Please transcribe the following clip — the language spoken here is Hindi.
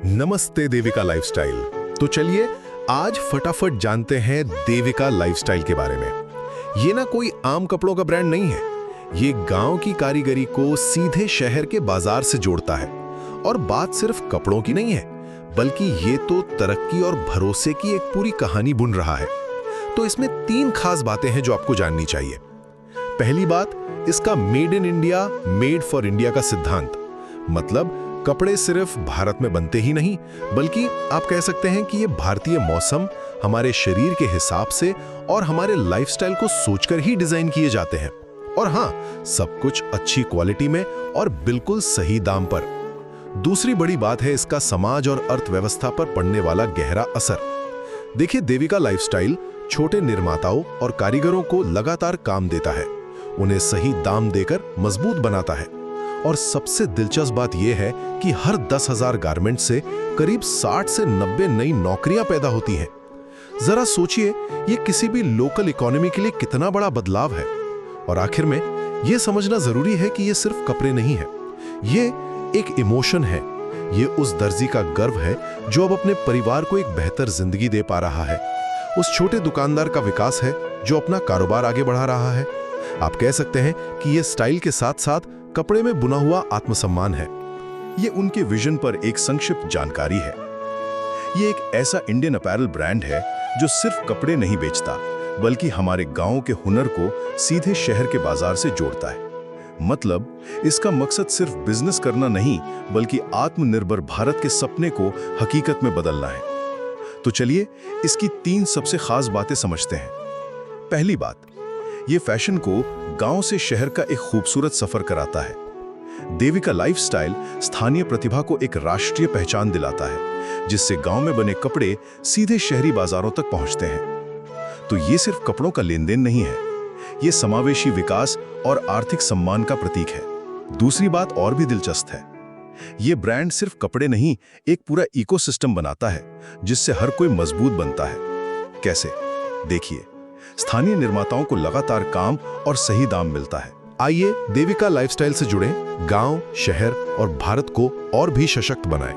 नमस्ते देविका लाइफस्टाइल। तो चलिए आज फटाफट जानते हैं देविका लाइफस्टाइल के बारे में। ये ना कोई आम कपड़ों का ब्रांड नहीं है, ये गांव की कारीगरी को सीधे शहर के बाजार से जोड़ता है। और बात सिर्फ कपड़ों की नहीं है, बल्कि ये तो तरक्की और भरोसे की एक पूरी कहानी बुन रहा है। तो इसमें 3 खास बातें हैं जो आपको जाननी चाहिए। पहली बात, इसका made in India, made for India का सिद्धांत। मतलब कपड़े सिर्फ भारत में बनते ही नहीं, बल्कि आप कह सकते हैं कि ये भारतीय मौसम, हमारे शरीर के हिसाब से और हमारे लाइफस्टाइल को सोचकर ही डिजाइन किए जाते हैं। और हाँ, सब कुछ अच्छी क्वालिटी में और बिल्कुल सही दाम पर। दूसरी बड़ी बात है इसका समाज और अर्थव्यवस्था पर पड़ने वाला गहरा असर। देखिए, देविका लाइफस्टाइल छोटे निर्माताओं और कारीगरों को लगातार काम देता है, उन्हें सही दाम देकर मजबूत बनाता है। और सबसे दिलचस्प बात यह है कि हर 10,000 गारमेंट से करीब 60 से 90 नई नौकरियां पैदा होती हैं। जरा सोचिए, ये किसी भी लोकल इकोनॉमी के लिए कितना बड़ा बदलाव है। और आखिर में यह समझना जरूरी है कि ये सिर्फ कपड़े नहीं है, ये एक इमोशन है। ये उस दर्जी का गर्व है जो अब अपने परिवार को एक बेहतर जिंदगी दे पा रहा है। उस छोटे दुकानदार का विकास है जो अपना कारोबार आगे बढ़ा रहा है। आप कह सकते हैं कि ये स्टाइल के साथ साथ कपड़े में बुना हुआ आत्मसम्मान है। ये उनके विजन पर एक संक्षिप्त जानकारी है। ये एक ऐसा इंडियन अपैरल ब्रांड है जो सिर्फ कपड़े नहीं बेचता, बल्कि हमारे गांव के हुनर को सीधे शहर के बाजार से जोड़ता है। मतलब इसका मकसद सिर्फ बिजनेस करना नहीं, बल्कि आत्मनिर्भर भारत के सपने को हकीकत में बदलना है। तो चलिए इसकी 3 सबसे खास बातें समझते हैं। पहली बात, ये फैशन को गांव से शहर का एक खूबसूरत सफर कराता है। देविका लाइफस्टाइल स्थानीय प्रतिभा को एक राष्ट्रीय पहचान दिलाता है, जिससे गांव में बने कपड़े सीधे शहरी बाजारों तक पहुंचते हैं। तो ये सिर्फ कपड़ों का लेन देन नहीं है, ये समावेशी विकास और आर्थिक सम्मान का प्रतीक है। दूसरी बात और भी दिलचस्प है, ये ब्रांड सिर्फ कपड़े नहीं, एक पूरा इकोसिस्टम बनाता है, जिससे हर कोई मजबूत बनता है। कैसे? देखिए, स्थानीय निर्माताओं को लगातार काम और सही दाम मिलता है। आइए देविका लाइफस्टाइल से जुड़ें, गांव, शहर और भारत को और भी सशक्त बनाएं।